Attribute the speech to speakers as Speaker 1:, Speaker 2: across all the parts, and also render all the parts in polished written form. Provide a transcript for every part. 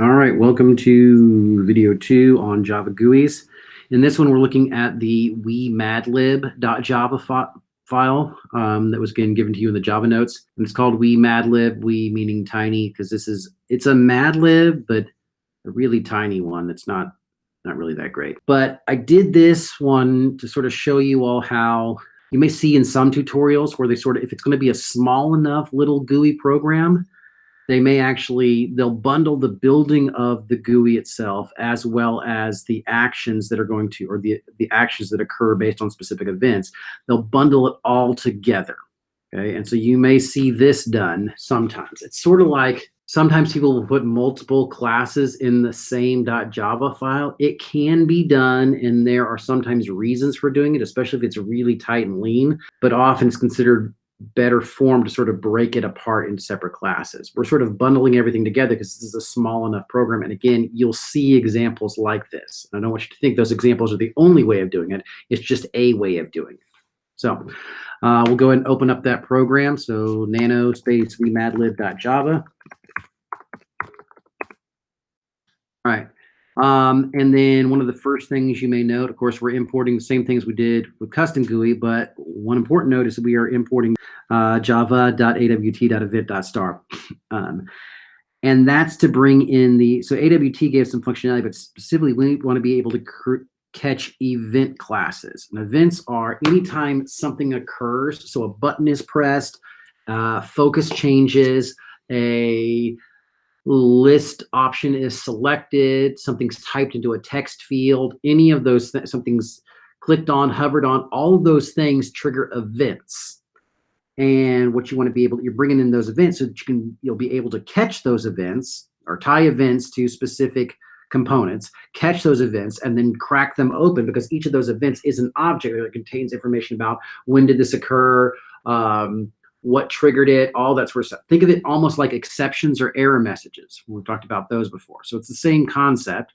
Speaker 1: All right, welcome to video 2 on Java GUIs. In this one, we're looking at the WeeMadLib.java file that was again given to you in the Java notes. And it's called WeeMadLib, we meaning tiny, because it's a MadLib, but a really tiny one that's not really that great. But I did this one to sort of show you all how you may see in some tutorials where they sort of, if it's going to be a small enough little GUI program, they'll bundle the building of the GUI itself as well as the actions that are going to, or the actions that occur based on specific events. They'll bundle it all together, okay? And so you may see this done sometimes. It's sort of like sometimes people will put multiple classes in the same .java file. It can be done, and there are sometimes reasons for doing it, especially if it's really tight and lean, but often it's considered better form to sort of break it apart into separate classes. We're sort of bundling everything together because this is a small enough program. And again, you'll see examples like this. I don't want you to think those examples are the only way of doing it. It's just a way of doing it. So we'll go ahead and open up that program. So nano space WeeMadLib.java. All right. And then one of the first things you may note, of course, we're importing the same things we did with custom GUI, but one important note is that we are importing java.awt.event.star. And that's to bring in so AWT gave some functionality, but specifically we want to be able to catch event classes. And events are anytime something occurs, so a button is pressed, focus changes, a list option is selected, something's typed into a text field, any of those something's clicked on, hovered on, all of those things trigger events. And what you want to be able, you're bringing in those events so that you'll be able to catch those events or tie events to specific components, catch those events, and then crack them open, because each of those events is an object that contains information about when did this occur, what triggered it, all that sort of stuff. Think of it almost like exceptions or error messages. We've talked about those before. So it's the same concept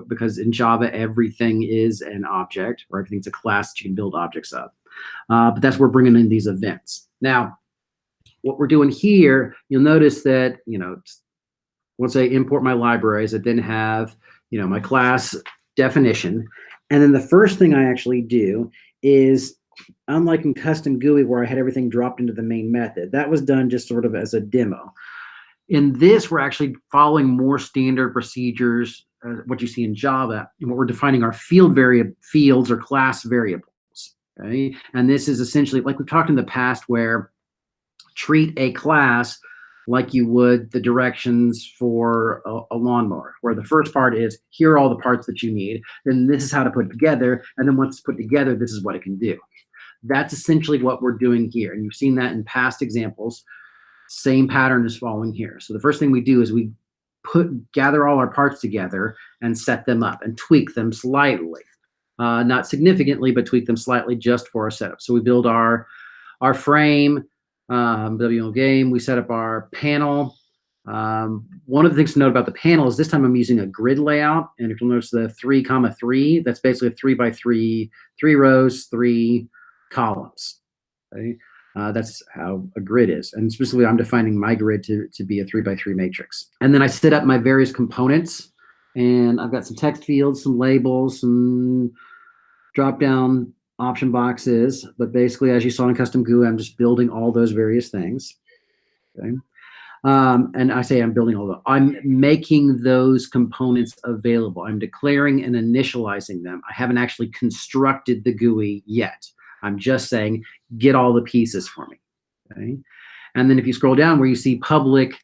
Speaker 1: because in Java, everything is an object, or everything's a class that you can build objects of. But that's where we're bringing in these events. Now, what we're doing here, you'll notice that, once I import my libraries, I then have, my class definition. And then the first thing I actually do is, unlike in custom GUI where I had everything dropped into the main method, that was done just sort of as a demo. In this, we're actually following more standard procedures, what you see in Java, and what we're defining are fields or class variables. Okay? And this is essentially, like we've talked in the past, where treat a class like you would the directions for a lawnmower, where the first part is, here are all the parts that you need, then this is how to put it together, and then once it's put together, this is what it can do. That's essentially what we're doing here. And you've seen that in past examples. Same pattern is following here. So the first thing we do is we gather all our parts together and set them up and tweak them slightly. Not significantly, but tweak them slightly just for our setup. So we build our frame, WML game. We set up our panel. One of the things to note about the panel is this time I'm using a grid layout. And if you'll notice the 3,3, that's basically a 3x3, 3 rows, 3 columns. Okay? That's how a grid is. And specifically, I'm defining my grid to be a 3x3 matrix. And then I set up my various components. And I've got some text fields, some labels, some drop-down option boxes. But basically, as you saw in custom GUI, I'm just building all those various things. Okay? And I say I'm building all of them. I'm making those components available. I'm declaring and initializing them. I haven't actually constructed the GUI yet. I'm just saying, get all the pieces for me. Okay? And then if you scroll down where you see public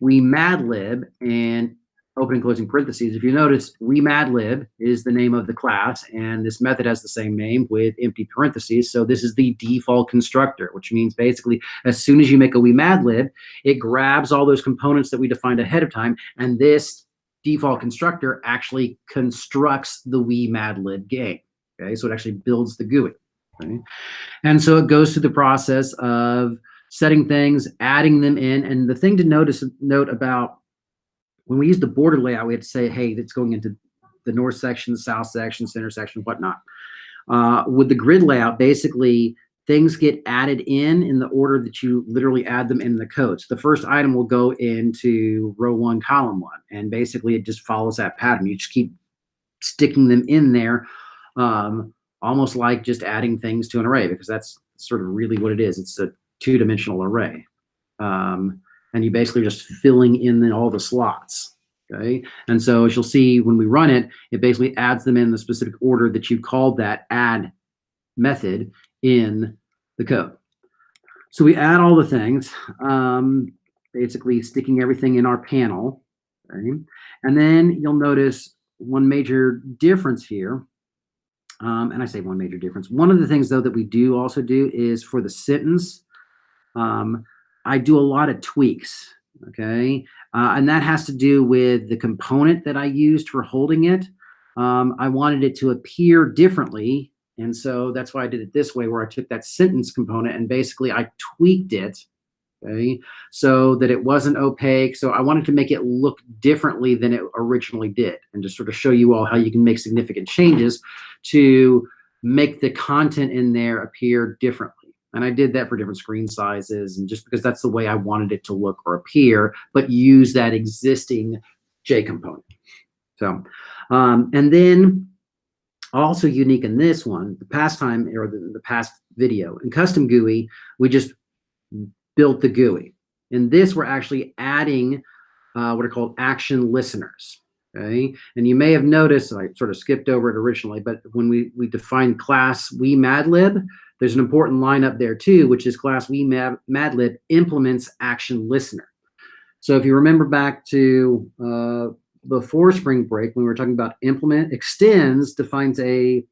Speaker 1: WeeMadLib and open and closing parentheses, if you notice, WeeMadLib is the name of the class, and this method has the same name with empty parentheses. So this is the default constructor, which means basically as soon as you make a WeeMadLib, it grabs all those components that we defined ahead of time, and this default constructor actually constructs the WeeMadLib game. Okay, so it actually builds the GUI. Okay? And so it goes through the process of setting things, adding them in, and the thing to note about when we use the border layout, we have to say, hey, it's going into the north section, south section, center section, whatnot. With the grid layout, basically, things get added in the order that you literally add them in the code. So the first item will go into row 1, column 1, and basically it just follows that pattern. You just keep sticking them in there, almost like just adding things to an array, because that's sort of really what it is. It's a two-dimensional array. And you basically just filling in all the slots. Okay. And so as you'll see when we run it, it basically adds them in the specific order that you called that add method in the code. So we add all the things, basically sticking everything in our panel. Okay? And then you'll notice one major difference here. And I say one major difference. One of the things, though, that we do also do is for the sentence, I do a lot of tweaks, okay? And that has to do with the component that I used for holding it. I wanted it to appear differently, and so that's why I did it this way, where I took that sentence component and basically I tweaked it, okay, so that it wasn't opaque. So I wanted to make it look differently than it originally did, and just sort of show you all how you can make significant changes to make the content in there appear differently. And I did that for different screen sizes, and just because that's the way I wanted it to look or appear, but use that existing J component. So, and then also unique in this one, the past time, or the past video, in custom GUI, we just built the GUI. In this, we're actually adding what are called action listeners. Okay, and you may have noticed, I sort of skipped over it originally, but when we defined class WeeMadLib, there's an important line up there too, which is class WeeMadLib implements action listener. So if you remember back to before spring break, when we were talking about implement, extends defines a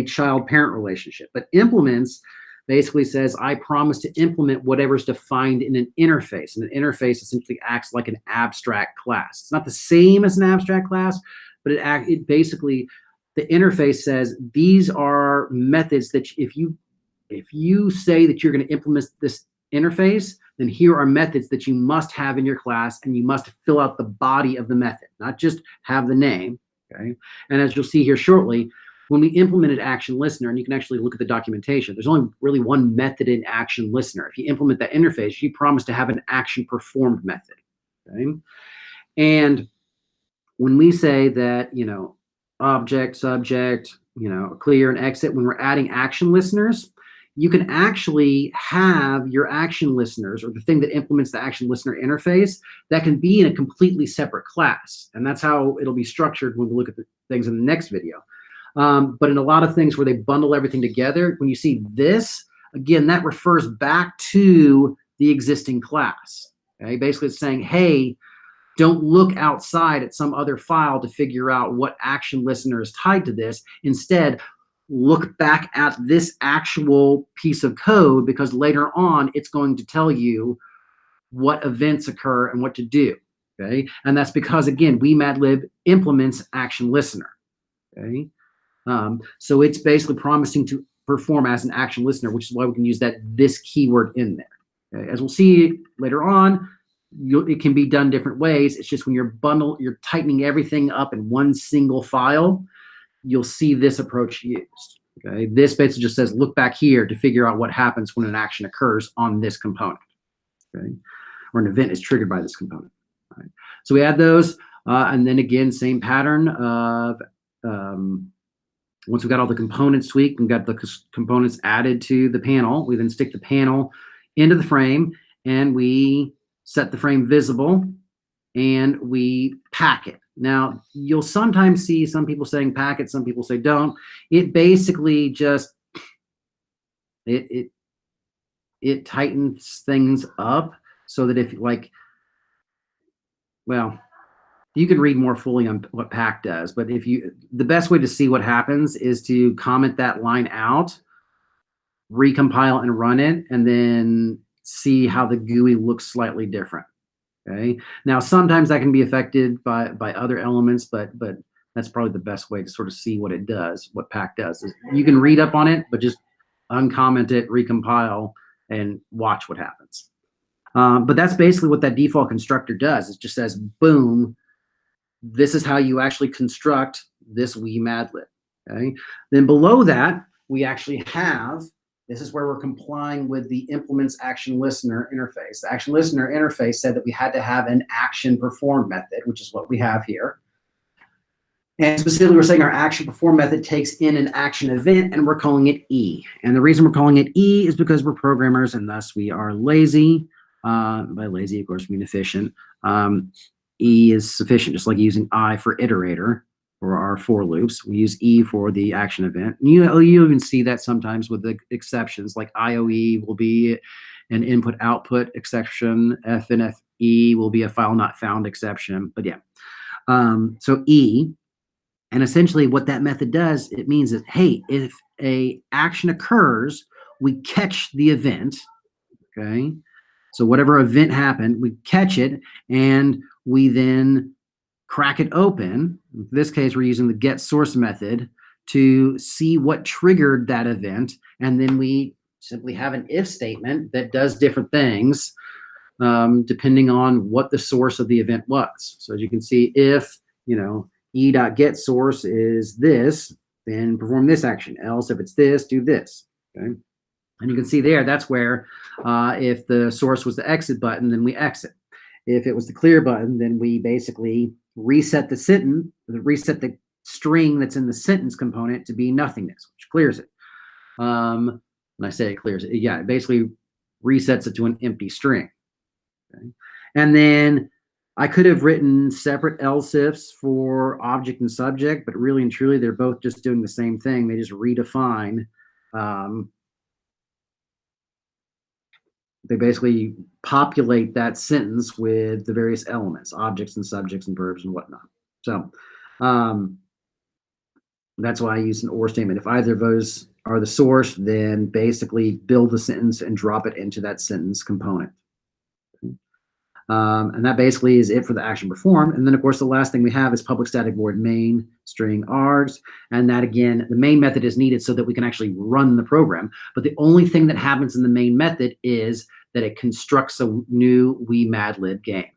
Speaker 1: child-parent relationship, but implements basically says, I promise to implement whatever's defined in an interface. And an interface essentially acts like an abstract class. It's not the same as an abstract class, but it basically, the interface says, these are methods that if you say that you're going to implement this interface, then here are methods that you must have in your class, and you must fill out the body of the method, not just have the name. Okay. And as you'll see here shortly, when we implemented action listener, and you can actually look at the documentation, there's only really one method in action listener. If you implement that interface, you promise to have an action performed method. Okay. And when we say that, object, subject, clear and exit, when we're adding action listeners, you can actually have your action listeners, or the thing that implements the action listener interface, that can be in a completely separate class. And that's how it'll be structured when we look at the things in the next video. But in a lot of things where they bundle everything together, when you see this, again, that refers back to the existing class. Okay? Basically, it's saying, hey, don't look outside at some other file to figure out what action listener is tied to this. Instead, look back at this actual piece of code, because later on, it's going to tell you what events occur and what to do. Okay? And that's because, again, WeeMadLib implements action listener. Okay? So it's basically promising to perform as an action listener, which is why we can use this keyword in there. Okay? As we'll see later on, it can be done different ways. It's just when you're tightening everything up in one single file, you'll see this approach used. Okay? This basically just says, look back here to figure out what happens when an action occurs on this component. Okay? Or an event is triggered by this component. All right? So we add those, and then again, same pattern of once we've got all the components tweaked and got the components added to the panel, we then stick the panel into the frame, and we set the frame visible, and we pack it. Now, you'll sometimes see some people saying pack it, some people say don't. It basically just, it tightens things up so that if, you can read more fully on what pack does, but the best way to see what happens is to comment that line out, recompile and run it, and then see how the GUI looks slightly different. Okay. Now, sometimes that can be affected by other elements, but that's probably the best way to sort of see what it does, what pack does. You can read up on it, but just uncomment it, recompile, and watch what happens. But that's basically what that default constructor does. It just says, boom, this is how you actually construct this WeeMadLib. Okay. Then below that, we actually have This is where we're complying with the implements action listener interface. The action listener interface said that we had to have an action performed method, which is what we have here. And specifically, we're saying our action perform method takes in an action event, and we're calling it E. And the reason we're calling it E is because we're programmers, and thus we are lazy. By lazy, of course, we mean efficient. E is sufficient, just like using I for iterator for our for loops. We use E for the action event. And you even see that sometimes with the exceptions, like IOE will be an input-output exception. FNFE will be a file not found exception. But yeah, so E. And essentially what that method does, it means that, hey, if a action occurs, we catch the event, okay? So whatever event happened, we catch it, and we then crack it open. In this case, we're using the get source method to see what triggered that event, and then we simply have an if statement that does different things depending on what the source of the event was. So as you can see, if, e.get source is this, then perform this action. Else, if it's this, do this. Okay. And you can see there, that's where if the source was the exit button, then we exit. If it was the clear button, then we basically reset the sentence, reset the string that's in the sentence component to be nothingness, which clears it. When I say it clears it, yeah, it basically resets it to an empty string. Okay. And then I could have written separate else ifs for object and subject, but really and truly, they're both just doing the same thing. They just redefine. They basically populate that sentence with the various elements, objects and subjects and verbs and whatnot. So that's why I use an or statement. If either of those are the source, then basically build the sentence and drop it into that sentence component. And that basically is it for the action performed. And then, of course, the last thing we have is public static void main string args. And that, again, the main method is needed so that we can actually run the program. But the only thing that happens in the main method is that it constructs a new WeeMadLib game.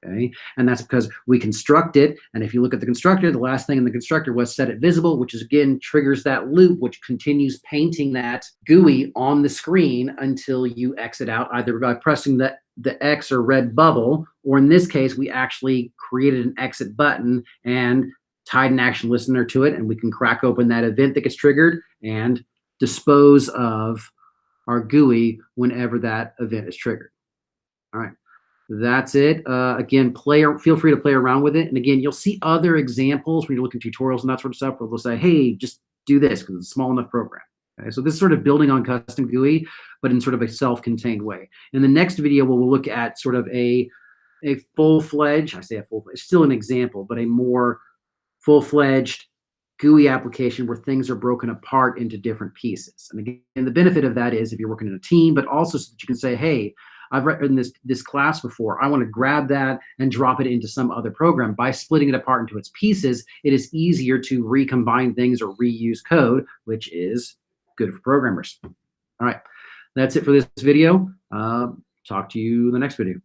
Speaker 1: Okay, and that's because we construct it. And if you look at the constructor, the last thing in the constructor was set it visible, which is again triggers that loop, which continues painting that GUI on the screen until you exit out, either by pressing the X or red bubble, or in this case, we actually created an exit button and tied an action listener to it, and we can crack open that event that gets triggered and dispose of our GUI whenever that event is triggered. All right. That's it. Again, feel free to play around with it. And again, you'll see other examples when you're looking at tutorials and that sort of stuff where they'll say, hey, just do this because it's a small enough program. Okay, so this is sort of building on custom GUI, but in sort of a self-contained way. In the next video, we'll look at sort of a full-fledged, I say a full-fledged, still an example, but a more full-fledged GUI application where things are broken apart into different pieces. And again, the benefit of that is if you're working in a team, but also so that you can say, hey, I've written this class before. I want to grab that and drop it into some other program. By splitting it apart into its pieces, it is easier to recombine things or reuse code, which is good for programmers. All right, that's it for this video. Talk to you in the next video.